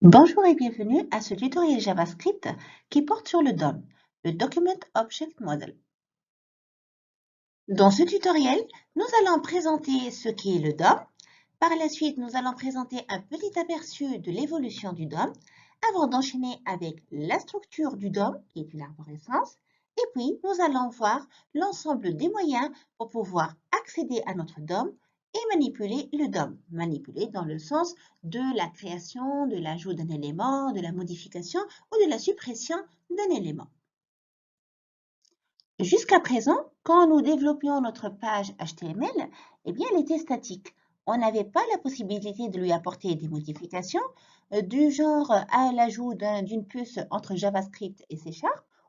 Bonjour et bienvenue à ce tutoriel JavaScript qui porte sur le DOM, le Document Object Model. Dans ce tutoriel, nous allons présenter ce qu'est le DOM. Par la suite, nous allons présenter un petit aperçu de l'évolution du DOM avant d'enchaîner avec la structure du DOM, qui est une arborescence. Et puis, nous allons voir l'ensemble des moyens pour pouvoir accéder à notre DOM et manipuler le DOM. Manipuler dans le sens de la création, de l'ajout d'un élément, de la modification ou de la suppression d'un élément. Jusqu'à présent, quand nous développions notre page HTML, eh bien, elle était statique. On n'avait pas la possibilité de lui apporter des modifications du genre à l'ajout d'une puce entre JavaScript et C#,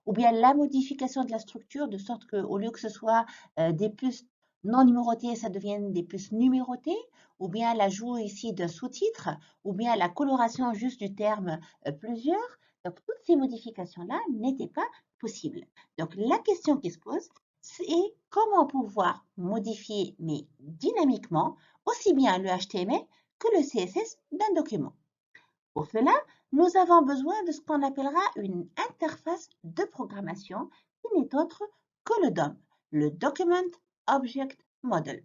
ou bien la modification de la structure de sorte qu'au lieu que ce soit des puces non numérotées, ça devienne des puces numérotées, ou bien l'ajout ici d'un sous-titre, ou bien la coloration juste du terme plusieurs. Donc, toutes ces modifications-là n'étaient pas possibles. Donc, la question qui se pose, c'est comment pouvoir modifier, mais dynamiquement, aussi bien le HTML que le CSS d'un document. Pour cela, nous avons besoin de ce qu'on appellera une interface de programmation qui n'est autre que le DOM, le Document Object Model.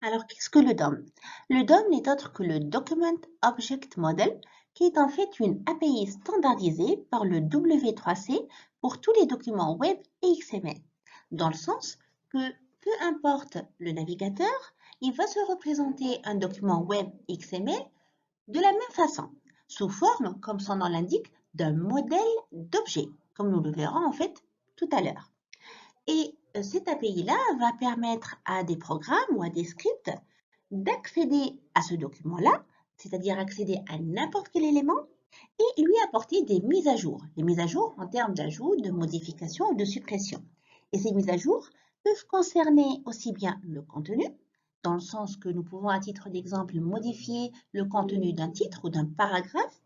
Alors, qu'est-ce que le DOM? Le DOM n'est autre que le Document Object Model, qui est en fait une API standardisée par le W3C pour tous les documents web et XML, dans le sens que peu importe le navigateur, il va se représenter un document web XML de la même façon, sous forme, comme son nom l'indique, d'un modèle d'objet, comme nous le verrons en fait tout à l'heure. Et cette API-là va permettre à des programmes ou à des scripts d'accéder à ce document-là, c'est-à-dire accéder à n'importe quel élément et lui apporter des mises à jour. Les mises à jour en termes d'ajout, de modification ou de suppression. Et ces mises à jour peuvent concerner aussi bien le contenu, dans le sens que nous pouvons à titre d'exemple modifier le contenu d'un titre ou d'un paragraphe.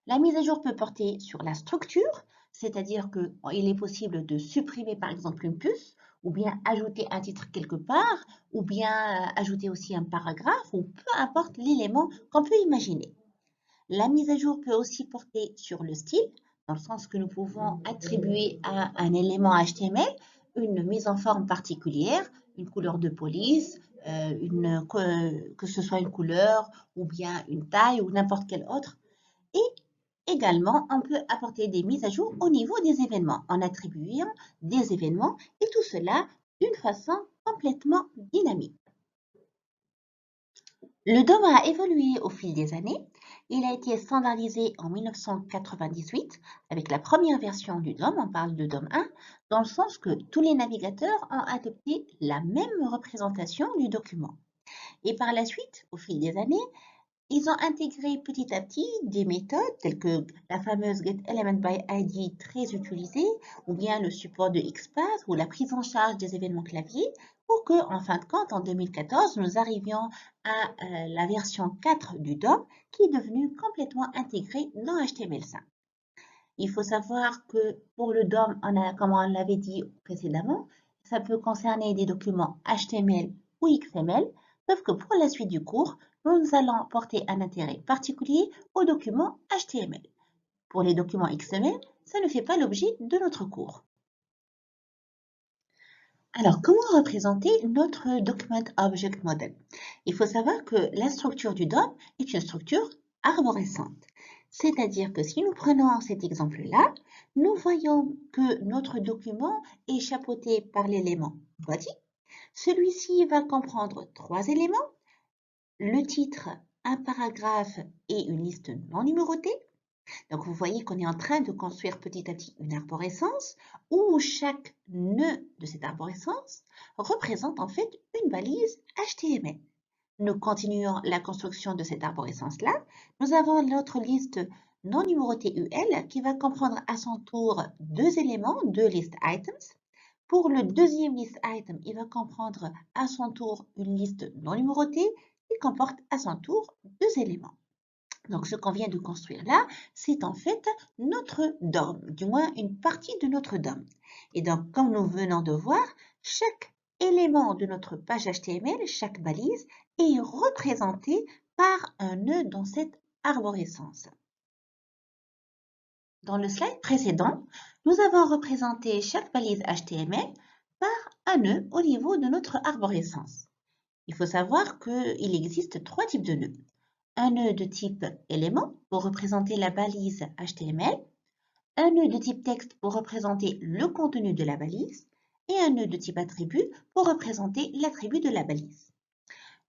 La mise à jour peut porter sur la structure, c'est-à-dire qu'il est possible de supprimer par exemple une puce, ou bien ajouter un titre quelque part, ou bien ajouter aussi un paragraphe, ou peu importe l'élément qu'on peut imaginer. La mise à jour peut aussi porter sur le style, dans le sens que nous pouvons attribuer à un élément HTML une mise en forme particulière, une couleur de police, que ce soit une couleur ou bien une taille ou n'importe quelle autre. Et également, on peut apporter des mises à jour au niveau des événements en attribuant des événements et tout cela d'une façon complètement dynamique. Le DOM a évolué au fil des années. Il a été standardisé en 1998 avec la première version du DOM, on parle de DOM 1, dans le sens que tous les navigateurs ont adopté la même représentation du document. Et par la suite, au fil des années, ils ont intégré petit à petit des méthodes telles que la fameuse getElementById très utilisée, ou bien le support de XPath ou la prise en charge des événements clavier, pour que, en fin de compte, en 2014, nous arrivions à la version 4 du DOM qui est devenue complètement intégrée dans HTML5. Il faut savoir que pour le DOM, comme on l'avait dit précédemment, ça peut concerner des documents HTML ou XML, sauf que pour la suite du cours, nous allons porter un intérêt particulier aux documents HTML. Pour les documents XML, ça ne fait pas l'objet de notre cours. Alors, comment représenter notre Document Object Model? Il faut savoir que la structure du DOM est une structure arborescente. C'est-à-dire que si nous prenons cet exemple-là, nous voyons que notre document est chapeauté par l'élément body. Celui-ci va comprendre 3 éléments, le titre, un paragraphe et une liste non numérotée. Donc, vous voyez qu'on est en train de construire petit à petit une arborescence où chaque nœud de cette arborescence représente en fait une balise HTML. Nous continuons la construction de cette arborescence-là. Nous avons notre liste non numérotée UL qui va comprendre à son tour 2 éléments, 2 list items. Pour le deuxième list item, il va comprendre à son tour une liste non numérotée qui comporte à son tour 2 éléments. Donc, ce qu'on vient de construire là, c'est en fait notre DOM, du moins une partie de notre DOM. Et donc, comme nous venons de voir, chaque élément de notre page HTML, chaque balise, est représenté par un nœud dans cette arborescence. Dans le slide précédent, nous avons représenté chaque balise HTML par un nœud au niveau de notre arborescence. Il faut savoir qu'il existe trois types de nœuds. Un nœud de type élément pour représenter la balise HTML, un nœud de type texte pour représenter le contenu de la balise et un nœud de type attribut pour représenter l'attribut de la balise.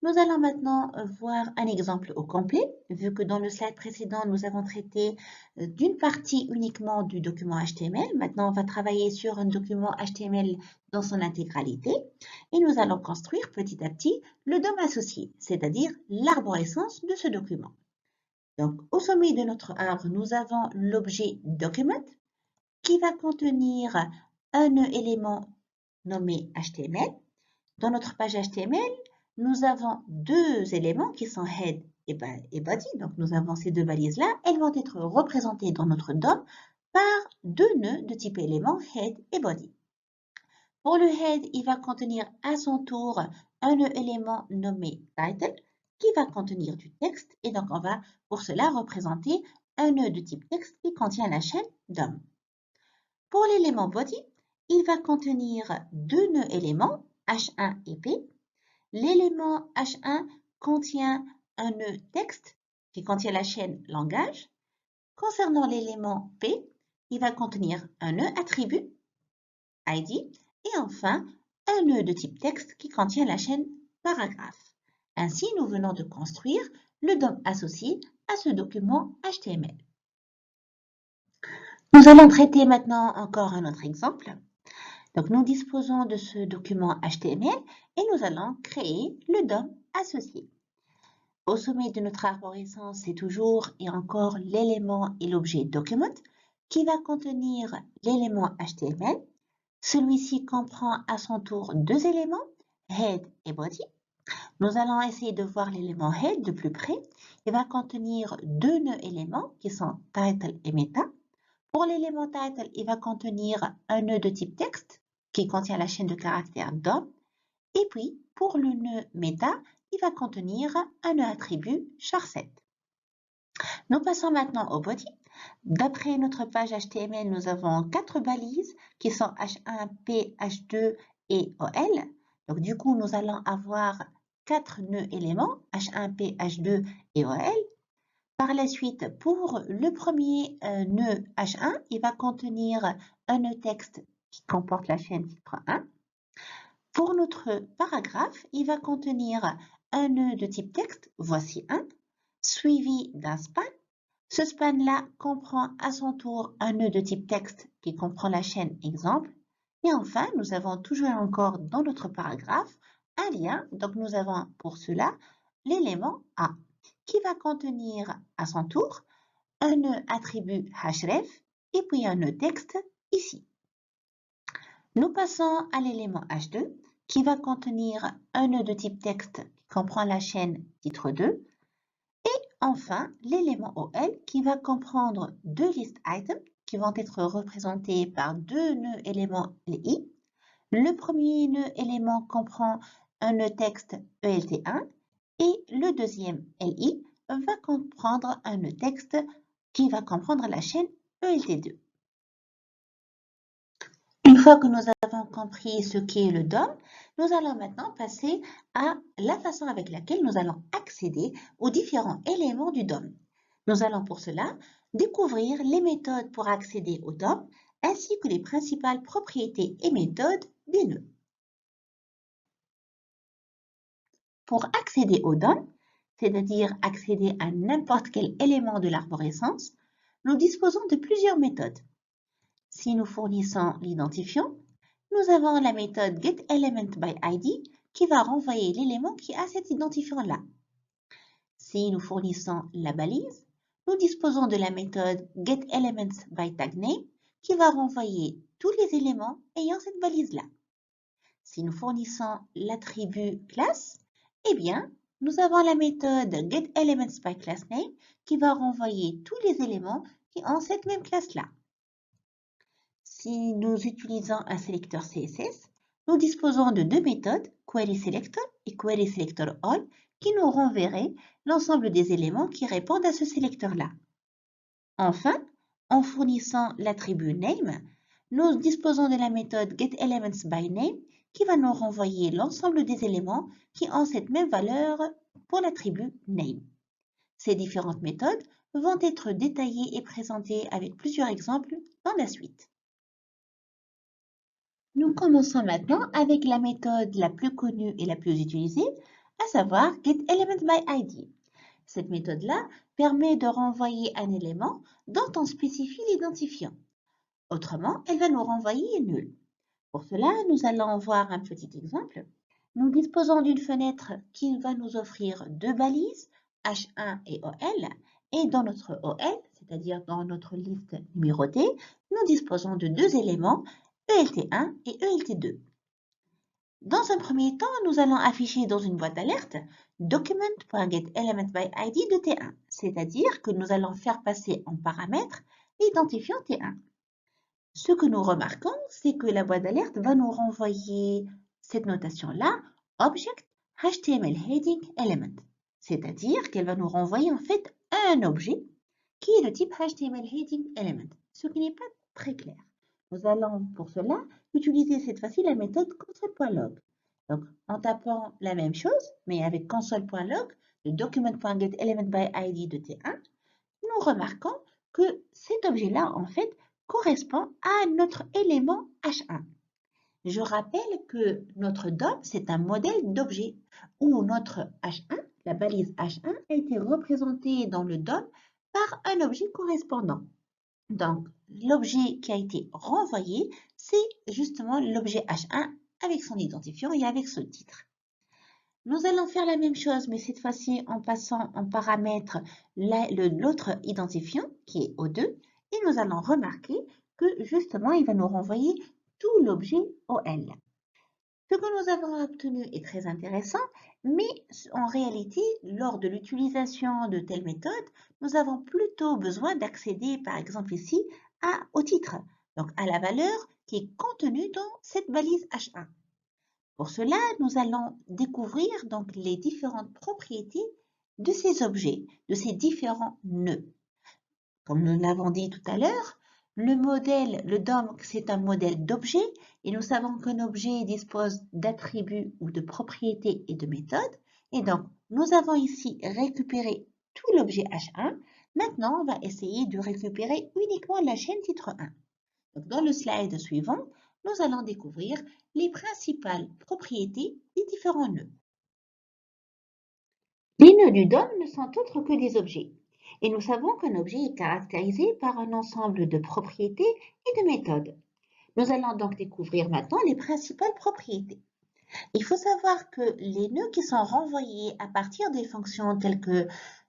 Nous allons maintenant voir un exemple au complet, vu que dans le slide précédent, nous avons traité d'une partie uniquement du document HTML. Maintenant, on va travailler sur un document HTML dans son intégralité et nous allons construire petit à petit le DOM associé, c'est-à-dire l'arborescence de ce document. Donc, au sommet de notre arbre, nous avons l'objet document qui va contenir un élément nommé HTML. Dans notre page HTML, nous avons deux éléments qui sont head et body. Donc, nous avons ces deux balises-là. Elles vont être représentées dans notre DOM par deux nœuds de type élément head et body. Pour le head, il va contenir à son tour un élément nommé title qui va contenir du texte. Et donc, on va pour cela représenter un nœud de type texte qui contient la chaîne DOM. Pour l'élément body, il va contenir deux nœuds éléments, H1 et P. L'élément H1 contient un nœud texte qui contient la chaîne langage. Concernant l'élément P, il va contenir un nœud attribut, ID, et enfin un nœud de type texte qui contient la chaîne paragraphe. Ainsi, nous venons de construire le DOM associé à ce document HTML. Nous allons traiter maintenant encore un autre exemple. Donc, nous disposons de ce document HTML et nous allons créer le DOM associé. Au sommet de notre arborescence, c'est toujours et encore l'élément et l'objet document qui va contenir l'élément HTML. Celui-ci comprend à son tour deux éléments, head et body. Nous allons essayer de voir l'élément head de plus près. Il va contenir deux nœuds éléments qui sont title et meta. Pour l'élément title, il va contenir un nœud de type texte qui contient la chaîne de caractères DOM. Et puis, pour le nœud meta, il va contenir un nœud attribut char7. Nous passons maintenant au body. D'après notre page HTML, nous avons quatre balises qui sont H1, P, H2 et OL. Donc, du coup, nous allons avoir quatre nœuds éléments, H1, P, H2 et OL. Par la suite, pour le premier nœud H1, il va contenir un nœud texte qui comporte la chaîne titre 1. Pour notre paragraphe, il va contenir un nœud de type texte, voici un, suivi d'un span. Ce span-là comprend à son tour un nœud de type texte qui comprend la chaîne exemple. Et enfin, nous avons toujours encore dans notre paragraphe un lien. Donc, nous avons pour cela l'élément A qui va contenir à son tour un nœud attribut href et puis un nœud texte ici. Nous passons à l'élément H2 qui va contenir un nœud de type texte qui comprend la chaîne titre 2 et enfin l'élément OL qui va comprendre deux listes items qui vont être représentés par deux nœuds éléments LI. Le premier nœud élément comprend un nœud texte ELT1 et le deuxième LI va comprendre un nœud texte qui va comprendre la chaîne ELT2. Une fois que nous avons compris ce qu'est le DOM, nous allons maintenant passer à la façon avec laquelle nous allons accéder aux différents éléments du DOM. Nous allons pour cela découvrir les méthodes pour accéder au DOM ainsi que les principales propriétés et méthodes des nœuds. Pour accéder au DOM, c'est-à-dire accéder à n'importe quel élément de l'arborescence, nous disposons de plusieurs méthodes. Si nous fournissons l'identifiant, nous avons la méthode getElementById qui va renvoyer l'élément qui a cet identifiant-là. Si nous fournissons la balise, nous disposons de la méthode getElementsByTagName qui va renvoyer tous les éléments ayant cette balise-là. Si nous fournissons l'attribut classe, eh bien, nous avons la méthode getElementsByClassName qui va renvoyer tous les éléments qui ont cette même classe-là. Si nous utilisons un sélecteur CSS, nous disposons de deux méthodes, querySelector et querySelectorAll, qui nous renverrait l'ensemble des éléments qui répondent à ce sélecteur-là. Enfin, en fournissant l'attribut name, nous disposons de la méthode getElementsByName qui va nous renvoyer l'ensemble des éléments qui ont cette même valeur pour l'attribut name. Ces différentes méthodes vont être détaillées et présentées avec plusieurs exemples dans la suite. Nous commençons maintenant avec la méthode la plus connue et la plus utilisée, à savoir getElementById. Cette méthode-là permet de renvoyer un élément dont on spécifie l'identifiant. Autrement, elle va nous renvoyer nul. Pour cela, nous allons voir un petit exemple. Nous disposons d'une fenêtre qui va nous offrir deux balises, H1 et OL, et dans notre OL, c'est-à-dire dans notre liste numérotée, nous disposons de deux éléments, ELT1 et ELT2. Dans un premier temps, nous allons afficher dans une boîte d'alerte document.getElementById de T1, c'est-à-dire que nous allons faire passer en paramètre l'identifiant T1. Ce que nous remarquons, c'est que la boîte d'alerte va nous renvoyer cette notation-là, Object HTML Heading Element, c'est-à-dire qu'elle va nous renvoyer en fait un objet qui est de type HTML Heading Element, ce qui n'est pas très clair. Nous allons pour cela utiliser cette fois-ci la méthode console.log. Donc, en tapant la même chose, mais avec console.log, le document.getElementById de T1, nous remarquons que cet objet-là, en fait, correspond à notre élément H1. Je rappelle que notre DOM, c'est un modèle d'objet où notre H1, la balise H1, a été représentée dans le DOM par un objet correspondant. Donc, l'objet qui a été renvoyé, c'est justement l'objet H1 avec son identifiant et avec ce titre. Nous allons faire la même chose, mais cette fois-ci en passant en paramètre l'autre identifiant, qui est O2, et nous allons remarquer que justement, il va nous renvoyer tout l'objet OL. Ce que nous avons obtenu est très intéressant, mais en réalité, lors de l'utilisation de telle méthode, nous avons plutôt besoin d'accéder, par exemple ici, au titre, donc à la valeur qui est contenue dans cette balise H1. Pour cela, nous allons découvrir donc les différentes propriétés de ces objets, de ces différents nœuds. Comme nous l'avons dit tout à l'heure, le modèle, le DOM, c'est un modèle d'objet et nous savons qu'un objet dispose d'attributs ou de propriétés et de méthodes. Et donc, nous avons ici récupéré tout l'objet H1. Maintenant, on va essayer de récupérer uniquement la chaîne titre 1. Donc, dans le slide suivant, nous allons découvrir les principales propriétés des différents nœuds. Les nœuds du DOM ne sont autres que des objets. Et nous savons qu'un objet est caractérisé par un ensemble de propriétés et de méthodes. Nous allons donc découvrir maintenant les principales propriétés. Il faut savoir que les nœuds qui sont renvoyés à partir des fonctions telles que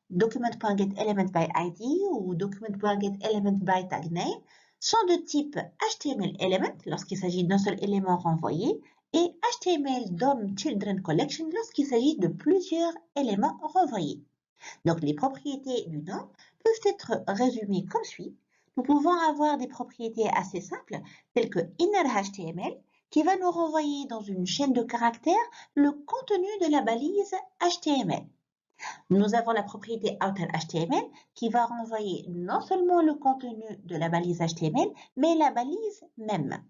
document.getElementById ou document.getElementByTagName sont de type HTML element lorsqu'il s'agit d'un seul élément renvoyé et HTML DOM Children Collection lorsqu'il s'agit de plusieurs éléments renvoyés. Donc, les propriétés du DOM peuvent être résumées comme suit. Nous pouvons avoir des propriétés assez simples, telles que InnerHTML, qui va nous renvoyer dans une chaîne de caractères le contenu de la balise HTML. Nous avons la propriété OuterHTML, qui va renvoyer non seulement le contenu de la balise HTML, mais la balise même.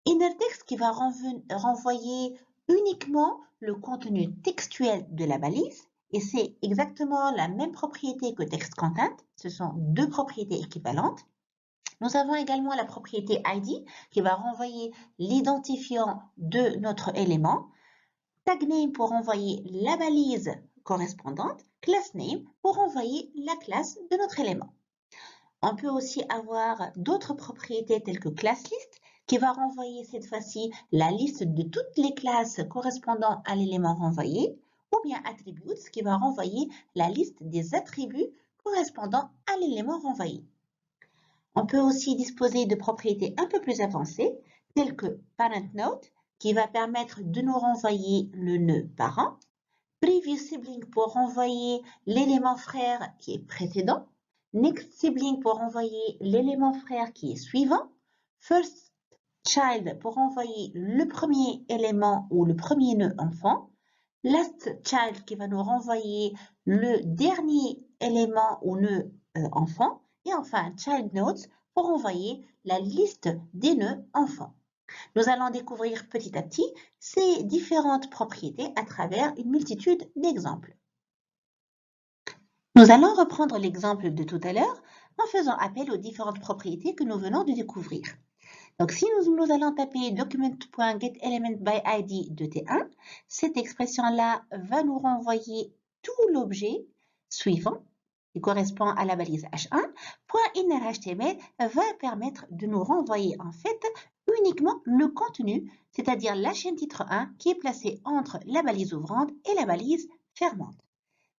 InnerText, qui va renvoyer uniquement le contenu textuel de la balise, et c'est exactement la même propriété que TextContent. Ce sont deux propriétés équivalentes. Nous avons également la propriété ID qui va renvoyer l'identifiant de notre élément. TagName pour renvoyer la balise correspondante. ClassName pour renvoyer la classe de notre élément. On peut aussi avoir d'autres propriétés telles que ClassList qui va renvoyer cette fois-ci la liste de toutes les classes correspondant à l'élément renvoyé, ou bien Attributes qui va renvoyer la liste des attributs correspondant à l'élément renvoyé. On peut aussi disposer de propriétés un peu plus avancées, telles que ParentNode, qui va permettre de nous renvoyer le nœud parent, Previous Sibling pour renvoyer l'élément frère qui est précédent, Next Sibling pour renvoyer l'élément frère qui est suivant, First Child pour renvoyer le premier élément ou le premier nœud enfant, last child qui va nous renvoyer le dernier élément ou nœud enfant, et enfin child notes pour envoyer la liste des nœuds enfants. Nous allons découvrir petit à petit ces différentes propriétés à travers une multitude d'exemples. Nous allons reprendre l'exemple de tout à l'heure en faisant appel aux différentes propriétés que nous venons de découvrir. Donc, si nous allons taper document.getElementById de T1, cette expression-là va nous renvoyer tout l'objet suivant qui correspond à la balise H1. .innerHTML va permettre de nous renvoyer en fait uniquement le contenu, c'est-à-dire la chaîne titre 1 qui est placée entre la balise ouvrante et la balise fermante.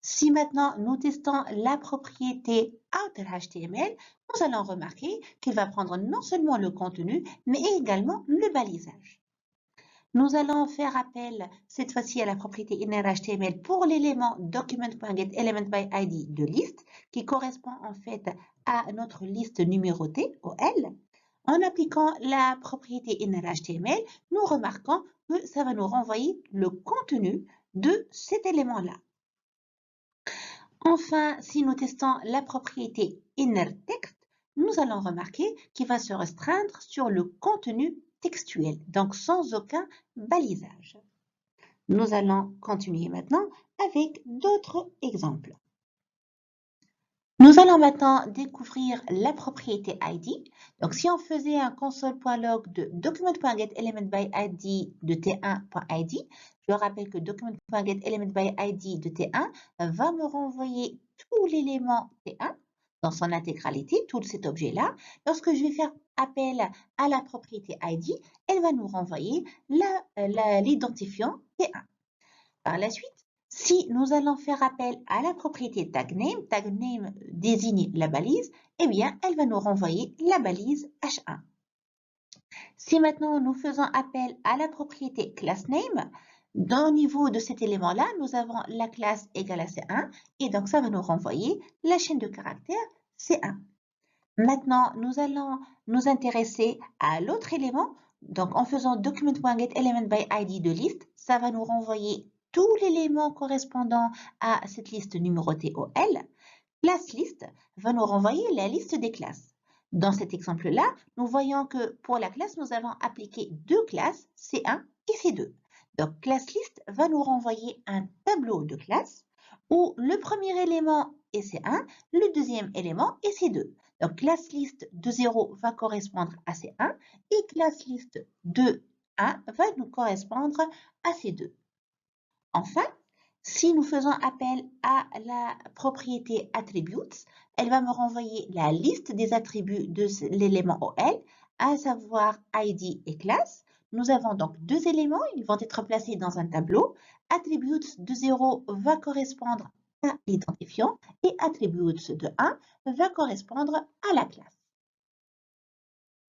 Si maintenant nous testons la propriété outerHTML, nous allons remarquer qu'il va prendre non seulement le contenu, mais également le balisage. Nous allons faire appel cette fois-ci à la propriété innerHTML pour l'élément document.getElementById de liste, qui correspond en fait à notre liste numérotée, OL. En appliquant la propriété innerHTML, nous remarquons que ça va nous renvoyer le contenu de cet élément-là. Enfin, si nous testons la propriété innerText, nous allons remarquer qu'il va se restreindre sur le contenu textuel, donc sans aucun balisage. Nous allons continuer maintenant avec d'autres exemples. Nous allons maintenant découvrir la propriété ID. Donc, si on faisait un console.log de document.getElementById de T1.id, je rappelle que document.getElementById de T1 va me renvoyer tout l'élément T1 dans son intégralité, tout cet objet-là. Lorsque je vais faire appel à la propriété ID, elle va nous renvoyer l'identifiant T1. Par la suite, si nous allons faire appel à la propriété tagName désigne la balise, eh bien, elle va nous renvoyer la balise H1. Si maintenant nous faisons appel à la propriété className, au niveau de cet élément-là, nous avons la classe égale à C1, et donc ça va nous renvoyer la chaîne de caractères C1. Maintenant, nous allons nous intéresser à l'autre élément. Donc, en faisant document.getElementById de liste, ça va nous renvoyer tout l'élément correspondant à cette liste numérotée OL. ClassList va nous renvoyer la liste des classes. Dans cet exemple-là, nous voyons que pour la classe, nous avons appliqué deux classes, C1 et C2. Donc, ClassList va nous renvoyer un tableau de classes où le premier élément est C1, le deuxième élément est C2. Donc, ClassList de 0 va correspondre à C1 et ClassList de 1 va nous correspondre à C2. Enfin, si nous faisons appel à la propriété attributes, elle va me renvoyer la liste des attributs de l'élément OL, à savoir ID et classe. Nous avons donc deux éléments, ils vont être placés dans un tableau. Attributes de 0 va correspondre à l'identifiant et attributes de 1 va correspondre à la classe.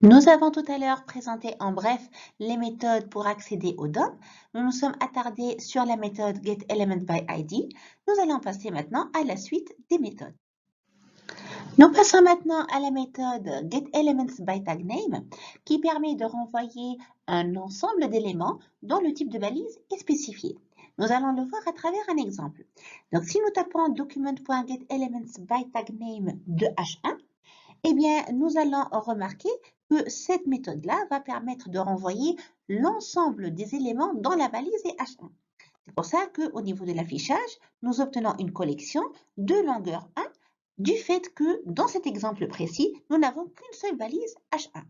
Nous avons tout à l'heure présenté en bref les méthodes pour accéder au DOM. Nous nous sommes attardés sur la méthode getElementById. Nous allons passer maintenant à la suite des méthodes. Nous passons maintenant à la méthode getElementsByTagName qui permet de renvoyer un ensemble d'éléments dont le type de balise est spécifié. Nous allons le voir à travers un exemple. Donc, si nous tapons document.getElementsByTagName de H1, eh bien, nous allons remarquer que cette méthode-là va permettre de renvoyer l'ensemble des éléments dans la balise et H1. C'est pour ça qu'au niveau de l'affichage, nous obtenons une collection de longueur 1 du fait que, dans cet exemple précis, nous n'avons qu'une seule balise H1.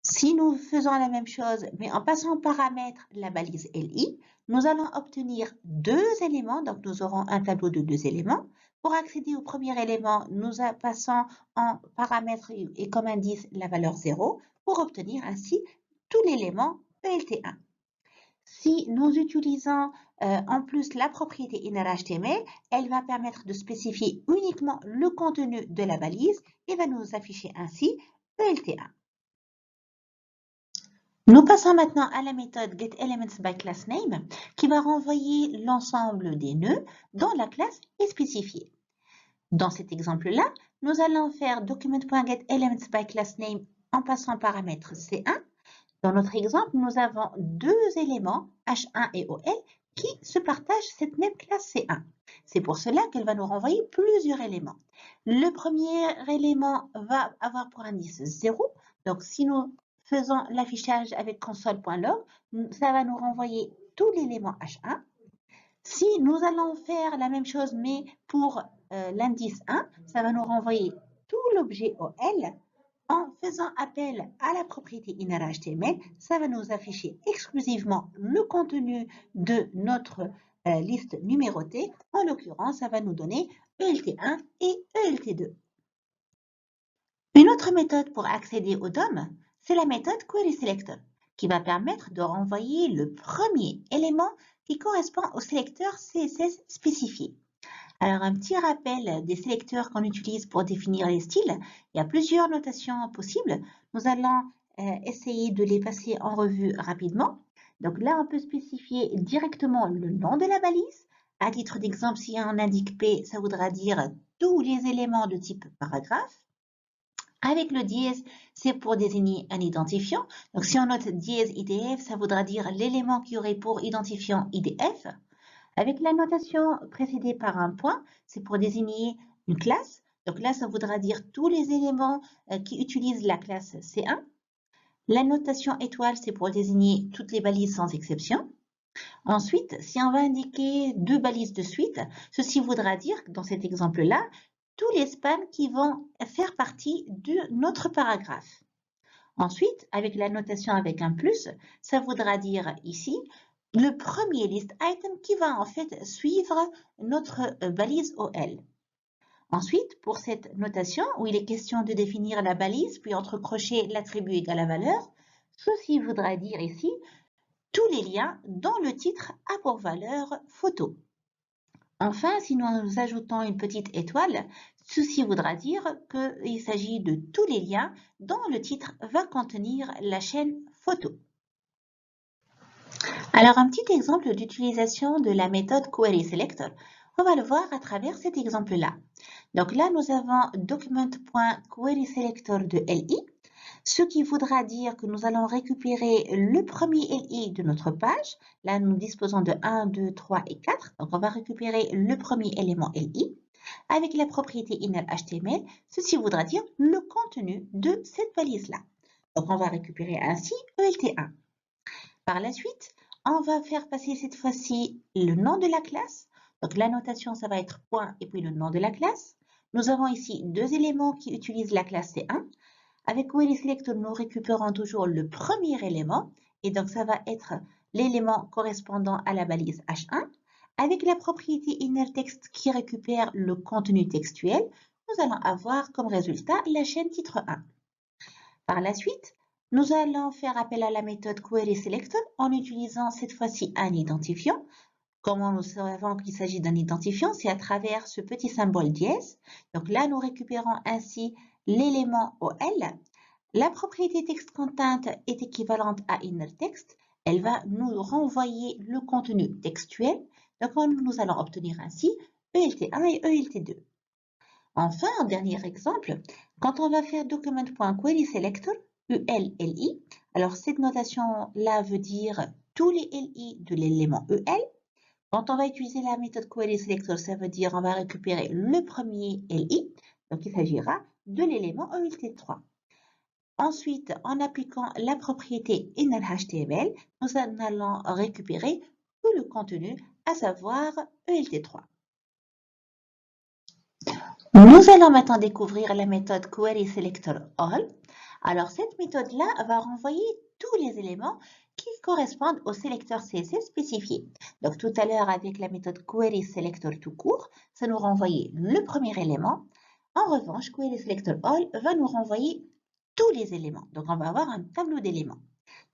Si nous faisons la même chose, mais en passant en paramètre la balise LI, nous allons obtenir deux éléments, donc nous aurons un tableau de deux éléments. Pour accéder au premier élément, nous passons en paramètre et comme indice la valeur 0 pour obtenir ainsi tout l'élément ELT1. Si nous utilisons en plus la propriété innerHTML, elle va permettre de spécifier uniquement le contenu de la balise et va nous afficher ainsi ELT1. Nous passons maintenant à la méthode getElementsByClassName qui va renvoyer l'ensemble des nœuds dont la classe est spécifiée. Dans cet exemple-là, nous allons faire document.getElementsByClassName en passant en paramètre C1. Dans notre exemple, nous avons deux éléments, H1 et OL, qui se partagent cette même classe C1. C'est pour cela qu'elle va nous renvoyer plusieurs éléments. Le premier élément va avoir pour indice 0. Donc, si nous faisons l'affichage avec console.log, ça va nous renvoyer tout l'élément H1. Si nous allons faire la même chose, mais pour l'indice 1, ça va nous renvoyer tout l'objet OL. En faisant appel à la propriété innerHTML, ça va nous afficher exclusivement le contenu de notre liste numérotée. En l'occurrence, ça va nous donner ELT1 et ELT2. Une autre méthode pour accéder au DOM, c'est la méthode QuerySelector, qui va permettre de renvoyer le premier élément qui correspond au sélecteur CSS spécifié. Alors, un petit rappel des sélecteurs qu'on utilise pour définir les styles. Il y a plusieurs notations possibles. Nous allons essayer de les passer en revue rapidement. Donc là, on peut spécifier directement le nom de la balise. À titre d'exemple, si on indique P, ça voudra dire tous les éléments de type paragraphe. Avec le dièse, c'est pour désigner un identifiant. Donc si on note dièse IDF, ça voudra dire l'élément qui aurait pour identifiant IDF. Avec la notation précédée par un point, c'est pour désigner une classe. Donc là, ça voudra dire tous les éléments qui utilisent la classe C1. La notation étoile, c'est pour désigner toutes les balises sans exception. Ensuite, si on va indiquer deux balises de suite, ceci voudra dire, dans cet exemple-là, tous les spans qui vont faire partie de notre paragraphe. Ensuite, avec la notation avec un plus, ça voudra dire ici le premier list item qui va en fait suivre notre balise OL. Ensuite, pour cette notation où il est question de définir la balise puis entre crochets l'attribut égal à valeur, ceci voudra dire ici tous les liens dont le titre a pour valeur photo. Enfin, si nous ajoutons une petite étoile, ceci voudra dire qu'il s'agit de tous les liens dont le titre va contenir la chaîne photo. Alors, un petit exemple d'utilisation de la méthode QuerySelector, on va le voir à travers cet exemple-là. Donc là, nous avons document.querySelector de LI, ce qui voudra dire que nous allons récupérer le premier LI de notre page. Là, nous disposons de 1, 2, 3 et 4. Donc, on va récupérer le premier élément LI. Avec la propriété innerHTML, ceci voudra dire le contenu de cette balise-là. Donc, on va récupérer ainsi ELT1. Par la suite, on va faire passer cette fois-ci le nom de la classe. Donc, la notation, ça va être point et puis le nom de la classe. Nous avons ici deux éléments qui utilisent la classe C1. Avec QuerySelector, nous récupérons toujours le premier élément. Et donc, ça va être l'élément correspondant à la balise H1. Avec la propriété innerText qui récupère le contenu textuel, nous allons avoir comme résultat la chaîne titre 1. Par la suite, nous allons faire appel à la méthode QuerySelector en utilisant cette fois-ci un identifiant. Comment nous savons qu'il s'agit d'un identifiant? C'est à travers ce petit symbole dièse. Donc là, nous récupérons ainsi l'élément OL. La propriété textContent est équivalente à innerText. Elle va nous renvoyer le contenu textuel. Donc nous allons obtenir ainsi ELT1 et ELT2. Enfin, un dernier exemple, quand on va faire document.querySelector, UL-LI, alors cette notation-là veut dire tous les LI de l'élément EL. Quand on va utiliser la méthode QuerySelector, ça veut dire on va récupérer le premier LI, donc il s'agira de l'élément ELT3. Ensuite, en appliquant la propriété innerHTML, nous allons récupérer tout le contenu, à savoir ELT3. Nous allons maintenant découvrir la méthode QuerySelectorAll. Alors, cette méthode-là va renvoyer tous les éléments qui correspondent au sélecteur CSS spécifié. Donc, tout à l'heure, avec la méthode QuerySelector tout court, ça nous renvoyait le premier élément. En revanche, QuerySelectorAll va nous renvoyer tous les éléments. Donc, on va avoir un tableau d'éléments.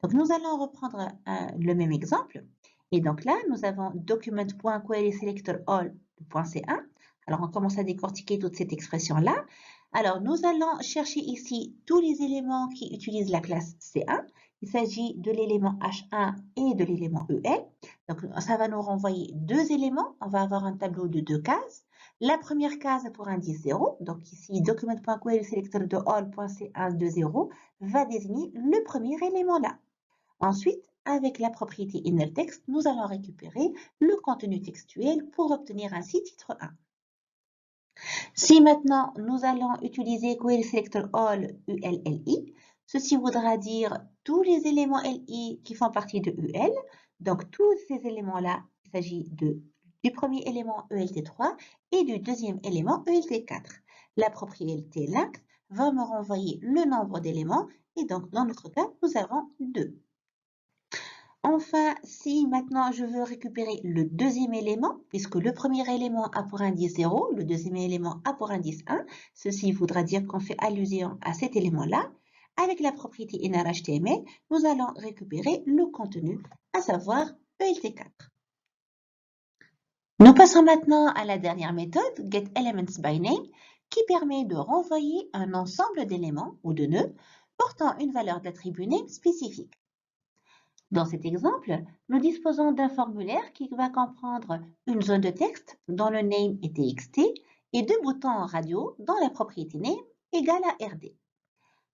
Donc, nous allons reprendre le même exemple. Et donc là, nous avons document.querySelectorAll.c1. Alors, on commence à décortiquer toute cette expression-là. Alors, nous allons chercher ici tous les éléments qui utilisent la classe C1. Il s'agit de l'élément H1 et de l'élément EL. Donc, ça va nous renvoyer deux éléments. On va avoir un tableau de deux cases. La première case pour indice 0. Donc, ici, document.querySelector de all.c1 de 0 va désigner le premier élément là. Ensuite, avec la propriété InnerText, nous allons récupérer le contenu textuel pour obtenir ainsi titre 1. Si maintenant nous allons utiliser Query Selector All ULLI, ceci voudra dire tous les éléments LI qui font partie de UL. Donc tous ces éléments-là, il s'agit du premier élément ELT3 et du deuxième élément ELT4. La propriété length va me renvoyer le nombre d'éléments et donc dans notre cas, nous avons 2. Enfin, si maintenant je veux récupérer le deuxième élément, puisque le premier élément a pour indice 0, le deuxième élément a pour indice 1, ceci voudra dire qu'on fait allusion à cet élément-là. Avec la propriété innerHTML, nous allons récupérer le contenu, à savoir ELT4. Nous passons maintenant à la dernière méthode, getElementsByName, qui permet de renvoyer un ensemble d'éléments ou de nœuds portant une valeur d'attribut name spécifique. Dans cet exemple, nous disposons d'un formulaire qui va comprendre une zone de texte dont le name est txt et 2 boutons en radio dont la propriété name égale à rd.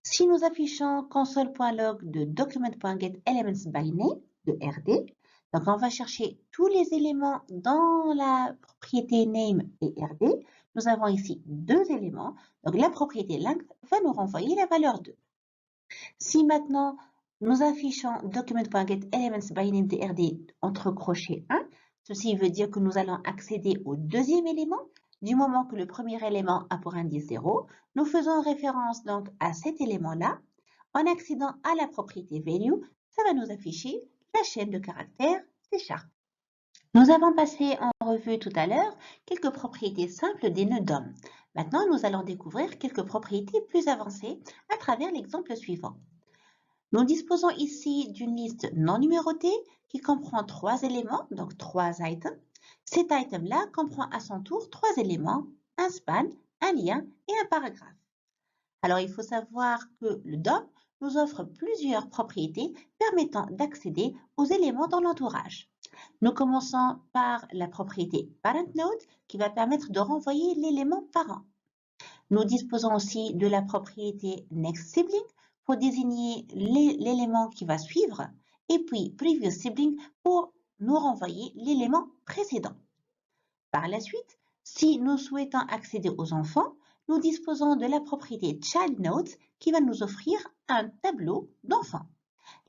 Si nous affichons console.log de document.getElementsByName de rd, donc on va chercher tous les éléments dans la propriété name et rd. Nous avons ici 2 éléments, donc la propriété length va nous renvoyer la valeur 2. Si maintenant nous affichons document.getElementsByName de rd entre crochets 1, ceci veut dire que nous allons accéder au deuxième élément. Du moment que le premier élément a pour indice 0, nous faisons référence donc à cet élément-là. En accédant à la propriété value, ça va nous afficher la chaîne de caractères C#. Nous avons passé en revue tout à l'heure quelques propriétés simples des nœuds DOM. Maintenant, nous allons découvrir quelques propriétés plus avancées à travers l'exemple suivant. Nous disposons ici d'une liste non numérotée qui comprend 3 éléments, donc 3 items. Cet item-là comprend à son tour 3 éléments, un span, un lien et un paragraphe. Alors, il faut savoir que le DOM nous offre plusieurs propriétés permettant d'accéder aux éléments dans l'entourage. Nous commençons par la propriété parentNode qui va permettre de renvoyer l'élément parent. Nous disposons aussi de la propriété nextSibling pour désigner l'élément qui va suivre et puis previewSibling pour nous renvoyer l'élément précédent. Par la suite, si nous souhaitons accéder aux enfants, nous disposons de la propriété childNodes qui va nous offrir un tableau d'enfants.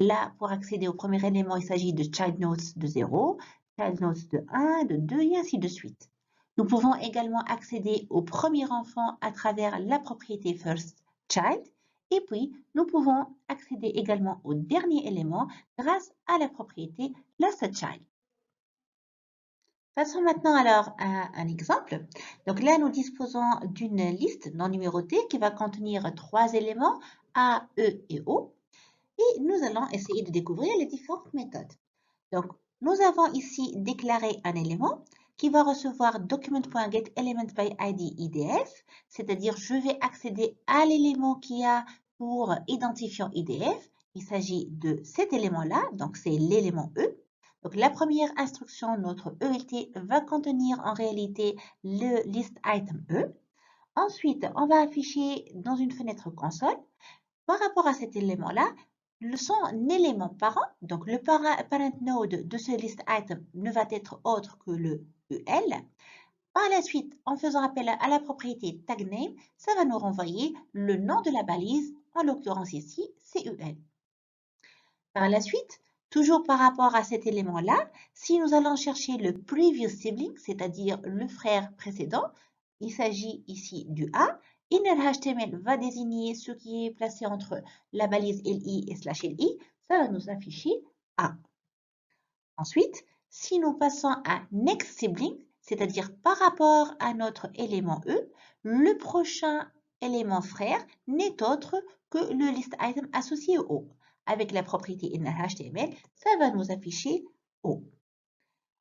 Là, pour accéder au premier élément, il s'agit de childNodes de 0, childNodes de 1, de 2 et ainsi de suite. Nous pouvons également accéder au premier enfant à travers la propriété firstChild et puis nous pouvons accéder également au dernier élément grâce à la propriété lastChild. Passons maintenant alors à un exemple. Donc là, nous disposons d'une liste non numérotée qui va contenir 3 éléments A, E et O. Et nous allons essayer de découvrir les différentes méthodes. Donc, nous avons ici déclaré un élément qui va recevoir document.getElementById IDF, c'est-à-dire je vais accéder à l'élément qui a pour identifiant IDF. Il s'agit de cet élément-là, donc c'est l'élément E. Donc, la première instruction, notre ELT, va contenir en réalité le list item E. Ensuite, on va afficher dans une fenêtre console, par rapport à cet élément-là, son élément parent, donc le parent node de ce list item ne va être autre que le EL. Par la suite, en faisant appel à la propriété tagName, ça va nous renvoyer le nom de la balise, en l'occurrence ici, c'est EL. Par la suite, toujours par rapport à cet élément-là, si nous allons chercher le previous sibling, c'est-à-dire le frère précédent, il s'agit ici du A, innerHTML va désigner ce qui est placé entre la balise LI et /LI, ça va nous afficher A. Ensuite, si nous passons à next sibling, c'est-à-dire par rapport à notre élément E, le prochain élément frère n'est autre que le list item associé au O. Avec la propriété innerHTML, ça va nous afficher O.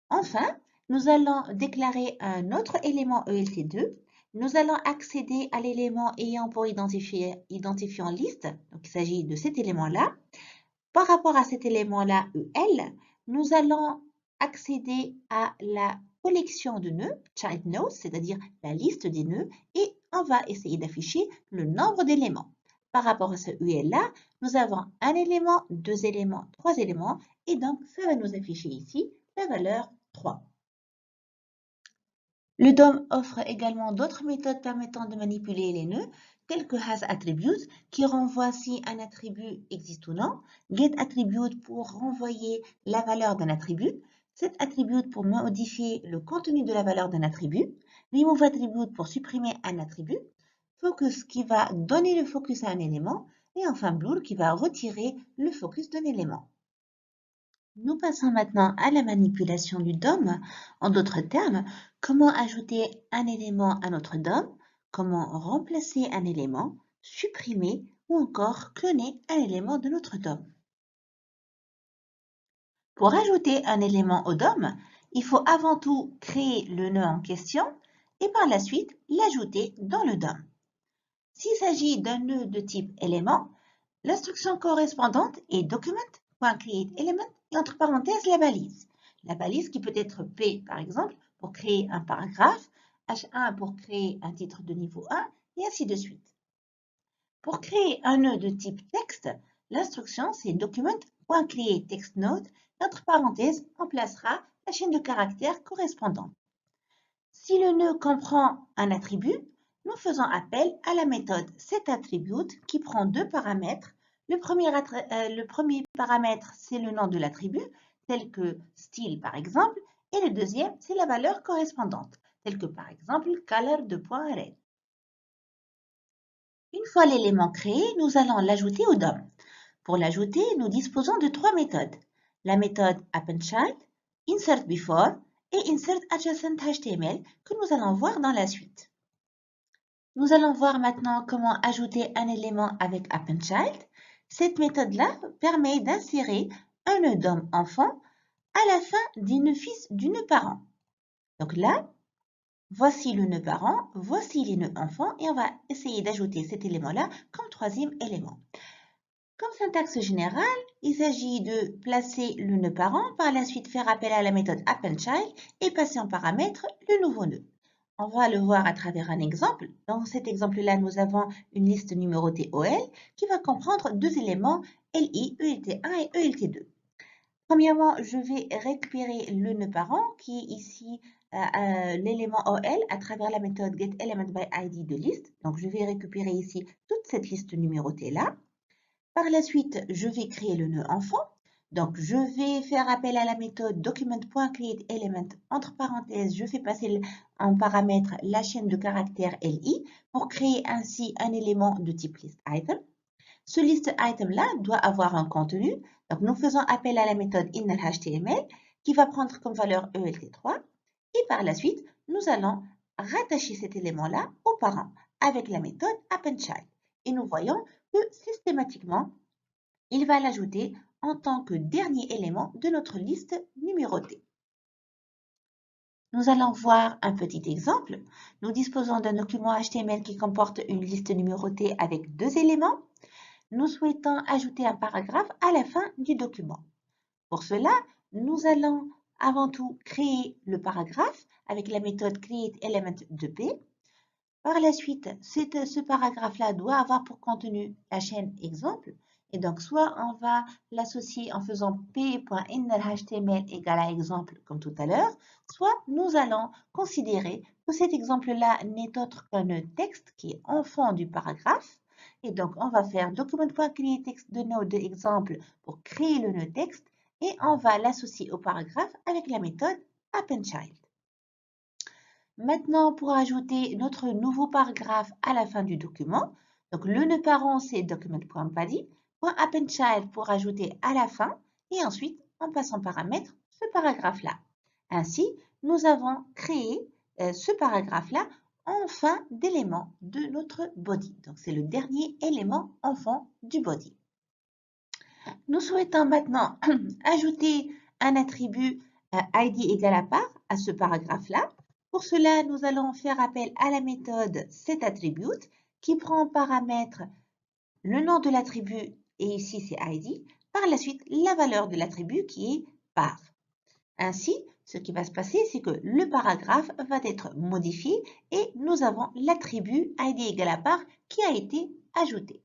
Enfin, nous allons déclarer un autre élément ELT2. Nous allons accéder à l'élément ayant pour identifiant liste, donc il s'agit de cet élément-là. Par rapport à cet élément-là, EL, nous allons accéder à la collection de nœuds, child nodes, c'est-à-dire la liste des nœuds, et on va essayer d'afficher le nombre d'éléments. Par rapport à ce UL-là, nous avons un élément, deux éléments, trois éléments, et donc ça va nous afficher ici la valeur 3. Le DOM offre également d'autres méthodes permettant de manipuler les nœuds, telles que hasAttribute, qui renvoie si un attribut existe ou non, getAttribute pour renvoyer la valeur d'un attribut, setAttribute pour modifier le contenu de la valeur d'un attribut, removeAttribute pour supprimer un attribut, focus qui va donner le focus à un élément, et enfin blur qui va retirer le focus d'un élément. Nous passons maintenant à la manipulation du DOM. En d'autres termes, comment ajouter un élément à notre DOM, comment remplacer un élément, supprimer ou encore cloner un élément de notre DOM. Pour ajouter un élément au DOM, il faut avant tout créer le nœud en question et par la suite l'ajouter dans le DOM. S'il s'agit d'un nœud de type élément, l'instruction correspondante est document.createElement et entre parenthèses la balise. La balise qui peut être P par exemple pour créer un paragraphe, H1 pour créer un titre de niveau 1 et ainsi de suite. Pour créer un nœud de type texte, l'instruction c'est document.createTextNode et entre parenthèses on placera la chaîne de caractères correspondante. Si le nœud comprend un attribut, nous faisons appel à la méthode setAttribute qui prend deux paramètres. Le premier paramètre, c'est le nom de l'attribut, tel que style par exemple, et le deuxième, c'est la valeur correspondante, telle que par exemple color2.red. Une fois l'élément créé, nous allons l'ajouter au DOM. Pour l'ajouter, nous disposons de trois méthodes. La méthode appendChild, insertBefore et insertAdjacentHTML que nous allons voir dans la suite. Nous allons voir maintenant comment ajouter un élément avec appendChild. Cette méthode-là permet d'insérer un nœud DOM enfant à la fin du nœud fils du nœud parent. Donc là, voici le nœud parent, voici les nœuds enfants et on va essayer d'ajouter cet élément-là comme troisième élément. Comme syntaxe générale, il s'agit de placer le nœud parent, par la suite faire appel à la méthode appendChild et passer en paramètre le nouveau nœud. On va le voir à travers un exemple. Dans cet exemple-là, nous avons une liste numérotée OL qui va comprendre deux éléments LI, ELT1 et ELT2. Premièrement, je vais récupérer le nœud parent qui est ici l'élément OL à travers la méthode getElementById de liste. Donc, je vais récupérer ici toute cette liste numérotée-là. Par la suite, je vais créer le nœud enfant. Donc, je vais faire appel à la méthode document.createElement. Entre parenthèses, je fais passer en paramètre la chaîne de caractères LI pour créer ainsi un élément de type listItem. Ce listItem-là doit avoir un contenu. Donc, nous faisons appel à la méthode innerHTML qui va prendre comme valeur ELT3. Et par la suite, nous allons rattacher cet élément-là au parent avec la méthode appendChild. Et nous voyons que systématiquement, il va l'ajouter en tant que dernier élément de notre liste numérotée. Nous allons voir un petit exemple. Nous disposons d'un document HTML qui comporte une liste numérotée avec deux éléments. Nous souhaitons ajouter un paragraphe à la fin du document. Pour cela, nous allons avant tout créer le paragraphe avec la méthode createElement2p. Par la suite, ce paragraphe-là doit avoir pour contenu la chaîne exemple. Et donc, soit on va l'associer en faisant p.innerHTML égale à exemple comme tout à l'heure, soit nous allons considérer que cet exemple-là n'est autre qu'un nœud texte qui est enfant du paragraphe. Et donc, on va faire document.createText de node de exemple pour créer le nœud texte et on va l'associer au paragraphe avec la méthode appendChild. Maintenant, pour ajouter notre nouveau paragraphe à la fin du document, donc le nœud parent, c'est document.body, .appendChild pour ajouter à la fin, et ensuite, on passe en paramètre ce paragraphe-là. Ainsi, nous avons créé ce paragraphe-là en fin d'élément de notre body. Donc, c'est le dernier élément enfant du body. Nous souhaitons maintenant ajouter un attribut ID égale à part à ce paragraphe-là. Pour cela, nous allons faire appel à la méthode setAttribute qui prend en paramètre le nom de l'attribut et ici c'est ID. Par la suite, la valeur de l'attribut qui est par. Ainsi, ce qui va se passer, c'est que le paragraphe va être modifié et nous avons l'attribut ID égale à part qui a été ajouté.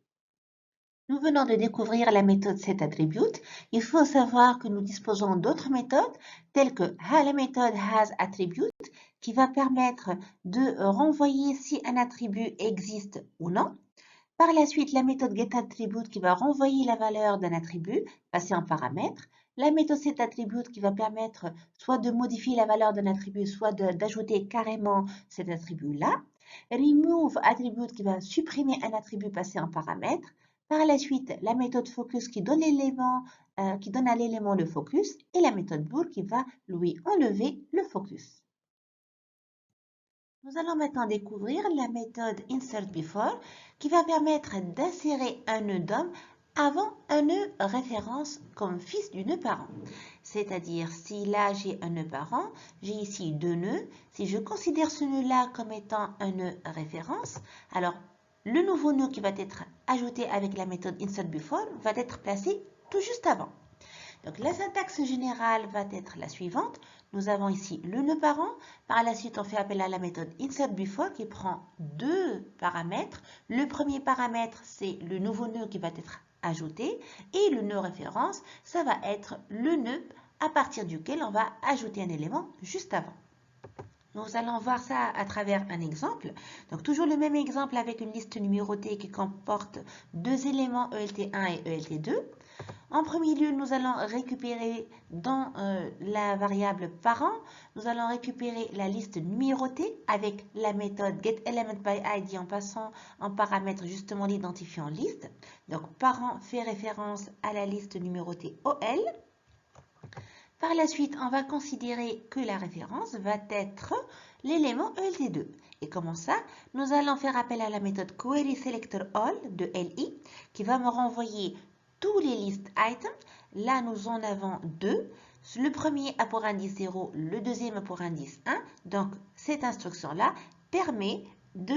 Nous venons de découvrir la méthode setAttribute. Il faut savoir que nous disposons d'autres méthodes telles que la méthode hasAttribute qui va permettre de renvoyer si un attribut existe ou non. Par la suite, la méthode getAttribute qui va renvoyer la valeur d'un attribut passé en paramètre. La méthode setAttribute qui va permettre soit de modifier la valeur d'un attribut, soit d'ajouter carrément cet attribut-là. RemoveAttribute qui va supprimer un attribut passé en paramètre. Par la suite, la méthode focus qui donne à l'élément le focus et la méthode bool qui va lui enlever le focus. Nous allons maintenant découvrir la méthode insertBefore qui va permettre d'insérer un nœud DOM avant un nœud référence comme fils du nœud parent. C'est-à-dire, si là j'ai un nœud parent, j'ai ici deux nœuds. Si je considère ce nœud-là comme étant un nœud référence, alors le nouveau nœud qui va être ajouté avec la méthode insertBefore va être placé tout juste avant. Donc la syntaxe générale va être la suivante. Nous avons ici le nœud parent. Par la suite, on fait appel à la méthode insertBefore qui prend deux paramètres. Le premier paramètre, c'est le nouveau nœud qui va être ajouté. Et le nœud référence, ça va être le nœud à partir duquel on va ajouter un élément juste avant. Nous allons voir ça à travers un exemple. Donc toujours le même exemple avec une liste numérotée qui comporte deux éléments ELT1 et ELT2. En premier lieu, nous allons récupérer dans la variable parent, nous allons récupérer la liste numérotée avec la méthode getElementById en passant en paramètre justement l'identifiant liste. Donc parent fait référence à la liste numérotée OL. Par la suite, on va considérer que la référence va être l'élément ELT2. Et comment ça? Nous allons faire appel à la méthode querySelectorAll de LI qui va me renvoyer tous les list items. Là, nous en avons deux. Le premier a pour indice 0, le deuxième a pour indice 1. Donc, cette instruction-là permet de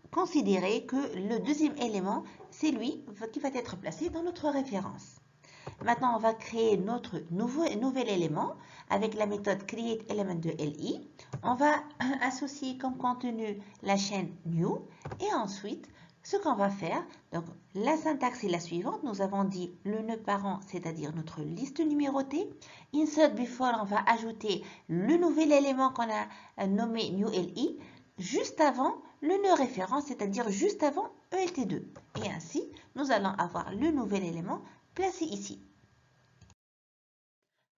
considérer que le deuxième élément, c'est lui qui va être placé dans notre référence. Maintenant, on va créer notre nouvel élément avec la méthode createElement de LI. On va associer comme contenu la chaîne new et ensuite, ce qu'on va faire, donc la syntaxe est la suivante. Nous avons dit le nœud parent, c'est-à-dire notre liste numérotée. InsertBefore, on va ajouter le nouvel élément qu'on a nommé newLi juste avant le nœud référent, c'est-à-dire juste avant ELT2. Et ainsi, nous allons avoir le nouvel élément placé ici.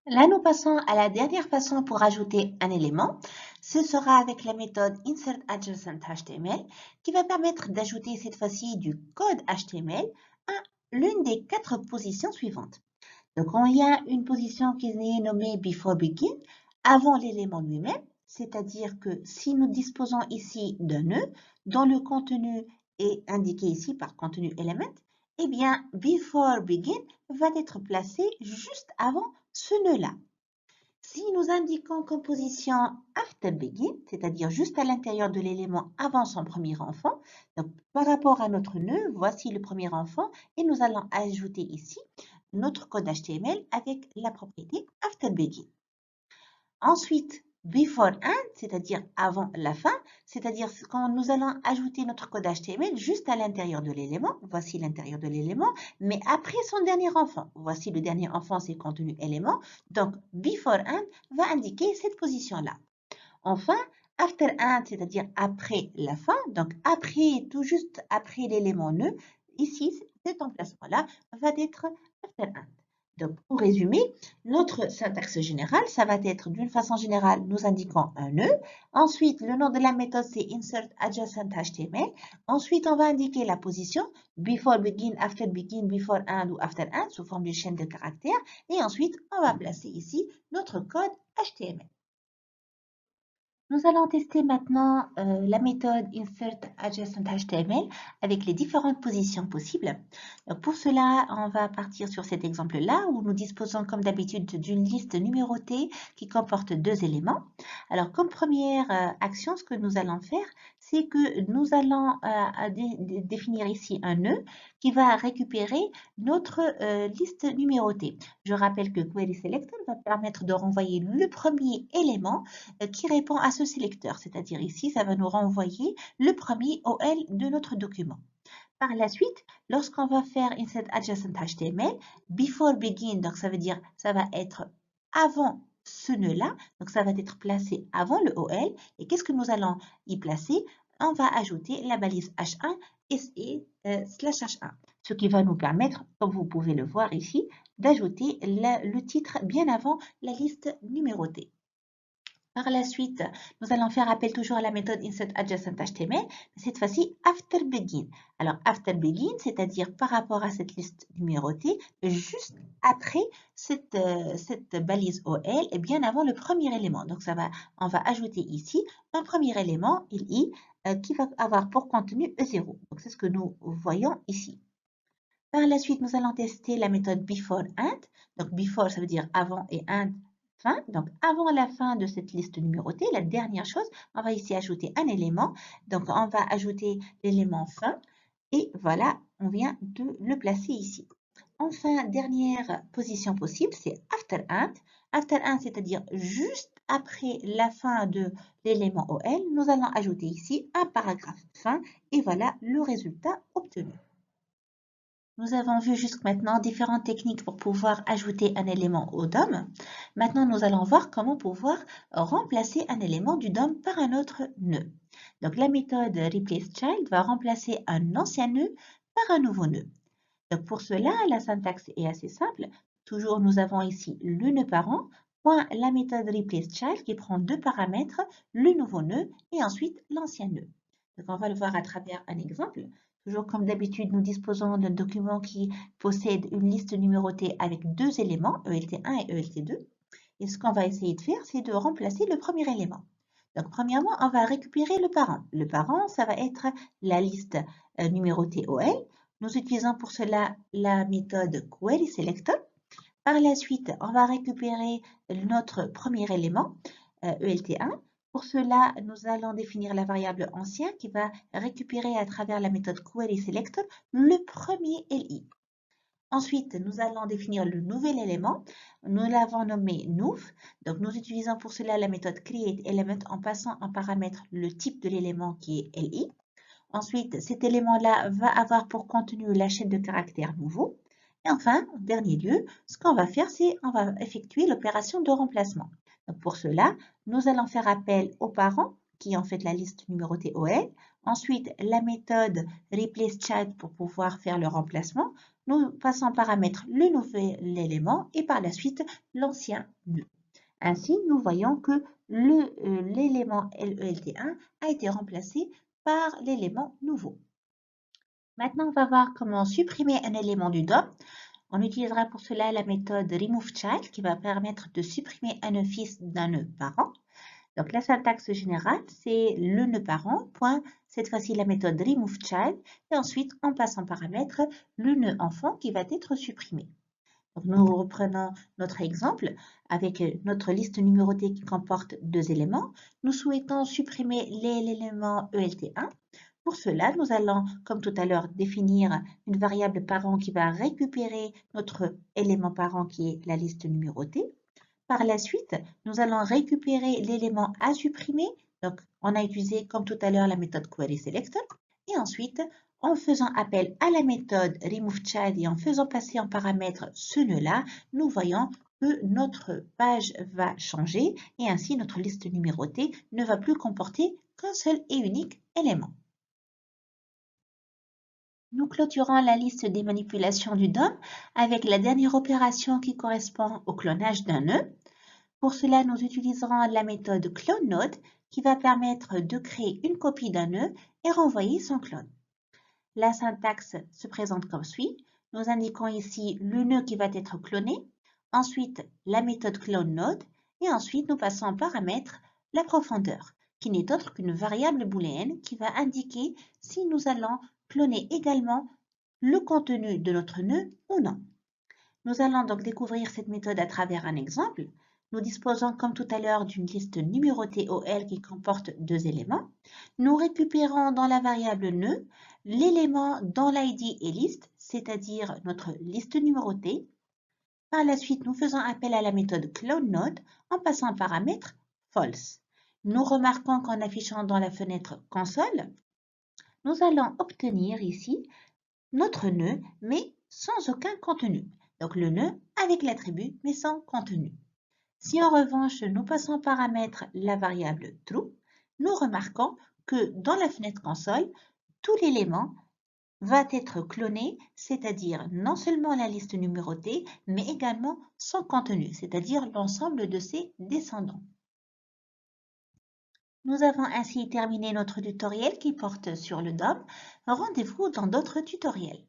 Là, nous passons à la dernière façon pour ajouter un élément. Ce sera avec la méthode insertAdjacentHTML qui va permettre d'ajouter cette fois-ci du code HTML à l'une des 4 positions suivantes. Donc, il y a une position qui est nommée beforeBegin, avant l'élément lui-même, c'est-à-dire que si nous disposons ici d'un nœud dont le contenu est indiqué ici par contenu element, eh bien, beforeBegin va être placé juste avant ce nœud-là. Si nous indiquons comme position afterBegin, c'est-à-dire juste à l'intérieur de l'élément avant son premier enfant, donc par rapport à notre nœud, voici le premier enfant et nous allons ajouter ici notre code HTML avec la propriété afterBegin. Ensuite, before end, c'est-à-dire avant la fin, c'est-à-dire quand nous allons ajouter notre code HTML juste à l'intérieur de l'élément, voici l'intérieur de l'élément, mais après son dernier enfant. Voici le dernier enfant, c'est contenu élément. Donc, before end va indiquer cette position-là. Enfin, after end, c'est-à-dire après la fin, donc après, tout juste après l'élément nœud, ici, cet emplacement-là va être after end. Donc, pour résumer, notre syntaxe générale, ça va être d'une façon générale, nous indiquons un nœud. Ensuite, le nom de la méthode, c'est insertAdjacentHTML. Ensuite, on va indiquer la position, beforeBegin, afterBegin, before end ou after end, sous forme de chaîne de caractères. Et ensuite, on va placer ici notre code HTML. Nous allons tester maintenant la méthode insertAdjacentHTML avec les différentes positions possibles. Donc pour cela, on va partir sur cet exemple-là où nous disposons comme d'habitude d'une liste numérotée qui comporte deux éléments. Alors comme première action, ce que nous allons faire, c'est que nous allons définir ici un nœud qui va récupérer notre liste numérotée. Je rappelle que querySelector va permettre de renvoyer le premier élément qui répond à ce sélecteur, c'est-à-dire ici, ça va nous renvoyer le premier OL de notre document. Par la suite, lorsqu'on va faire insert adjacent HTML, before begin, donc ça veut dire ça va être avant ce nœud-là, donc ça va être placé avant le OL. Et qu'est-ce que nous allons y placer? On va ajouter la balise H1 et slash H1, ce qui va nous permettre, comme vous pouvez le voir ici, d'ajouter le titre bien avant la liste numérotée. Par la suite, nous allons faire appel toujours à la méthode InsertAdjacentHTML, mais cette fois-ci after begin. Alors, after begin, c'est-à-dire par rapport à cette liste numérotée, juste après cette balise OL et bien avant le premier élément. Donc, on va ajouter ici un premier élément, LI, qui va avoir pour contenu E0. Donc, c'est ce que nous voyons ici. Par la suite, nous allons tester la méthode beforeInt. Donc, before, ça veut dire avant et int, fin. Donc, avant la fin de cette liste numérotée, la dernière chose, on va ici ajouter un élément. Donc, on va ajouter l'élément fin. Et voilà, on vient de le placer ici. Enfin, dernière position possible, c'est afterInt. AfterInt, c'est-à-dire juste après la fin de l'élément OL, nous allons ajouter ici un paragraphe fin. Et voilà le résultat obtenu. Nous avons vu jusqu'à maintenant différentes techniques pour pouvoir ajouter un élément au DOM. Maintenant, nous allons voir comment pouvoir remplacer un élément du DOM par un autre nœud. Donc, la méthode replaceChild va remplacer un ancien nœud par un nouveau nœud. Donc, pour cela, la syntaxe est assez simple. Toujours, nous avons ici le nœud parent, point la méthode replaceChild qui prend deux paramètres, le nouveau nœud et ensuite l'ancien nœud. Donc, on va le voir à travers un exemple. Toujours comme d'habitude, nous disposons d'un document qui possède une liste numérotée avec deux éléments, ELT1 et ELT2. Et ce qu'on va essayer de faire, c'est de remplacer le premier élément. Donc, premièrement, on va récupérer le parent. Le parent, ça va être la liste numérotée OL. Nous utilisons pour cela la méthode querySelector. Par la suite, on va récupérer notre premier élément, ELT1. Pour cela, nous allons définir la variable ancien qui va récupérer à travers la méthode querySelector le premier LI. Ensuite, nous allons définir le nouvel élément. Nous l'avons nommé New. Donc, nous utilisons pour cela la méthode createElement en passant en paramètre le type de l'élément qui est LI. Ensuite, cet élément-là va avoir pour contenu la chaîne de caractères nouveau. Et enfin, en dernier lieu, ce qu'on va faire, c'est on va effectuer l'opération de remplacement. Donc pour cela, nous allons faire appel aux parents, qui est en fait la liste numérotée OL. Ensuite, la méthode replaceChild pour pouvoir faire le remplacement. Nous passons en paramètre le nouvel élément et par la suite l'ancien nœud. Ainsi, nous voyons que l'élément LELT1 a été remplacé par l'élément nouveau. Maintenant, on va voir comment supprimer un élément du DOM. On utilisera pour cela la méthode removeChild qui va permettre de supprimer un office d'un nœud parent. Donc, la syntaxe générale, c'est le nœud parent, point, cette fois-ci la méthode removeChild, et ensuite on passe en paramètre le nœud enfant qui va être supprimé. Donc, nous reprenons notre exemple avec notre liste numérotée qui comporte deux éléments. Nous souhaitons supprimer l'élément ELT1. Pour cela, nous allons, comme tout à l'heure, définir une variable parent qui va récupérer notre élément parent qui est la liste numérotée. Par la suite, nous allons récupérer l'élément à supprimer. Donc, on a utilisé, comme tout à l'heure, la méthode querySelector. Et ensuite, en faisant appel à la méthode removeChild et en faisant passer en paramètre ce nœud-là, nous voyons que notre page va changer et ainsi notre liste numérotée ne va plus comporter qu'un seul et unique élément. Nous clôturons la liste des manipulations du DOM avec la dernière opération qui correspond au clonage d'un nœud. Pour cela, nous utiliserons la méthode cloneNode qui va permettre de créer une copie d'un nœud et renvoyer son clone. La syntaxe se présente comme suit. Nous indiquons ici le nœud qui va être cloné, ensuite la méthode cloneNode et ensuite nous passons en paramètre la profondeur qui n'est autre qu'une variable booléenne qui va indiquer si nous allons cloner également le contenu de notre nœud ou non. Nous allons donc découvrir cette méthode à travers un exemple. Nous disposons comme tout à l'heure d'une liste numérotée OL qui comporte deux éléments. Nous récupérons dans la variable nœud l'élément dont l'ID est liste, c'est-à-dire notre liste numérotée. Par la suite, nous faisons appel à la méthode cloneNode en passant un paramètre false. Nous remarquons qu'en affichant dans la fenêtre console, nous allons obtenir ici notre nœud, mais sans aucun contenu. Donc le nœud avec l'attribut, mais sans contenu. Si en revanche, nous passons en paramètre la variable true, nous remarquons que dans la fenêtre console, tout l'élément va être cloné, c'est-à-dire non seulement la liste numérotée, mais également son contenu, c'est-à-dire l'ensemble de ses descendants. Nous avons ainsi terminé notre tutoriel qui porte sur le DOM. Rendez-vous dans d'autres tutoriels.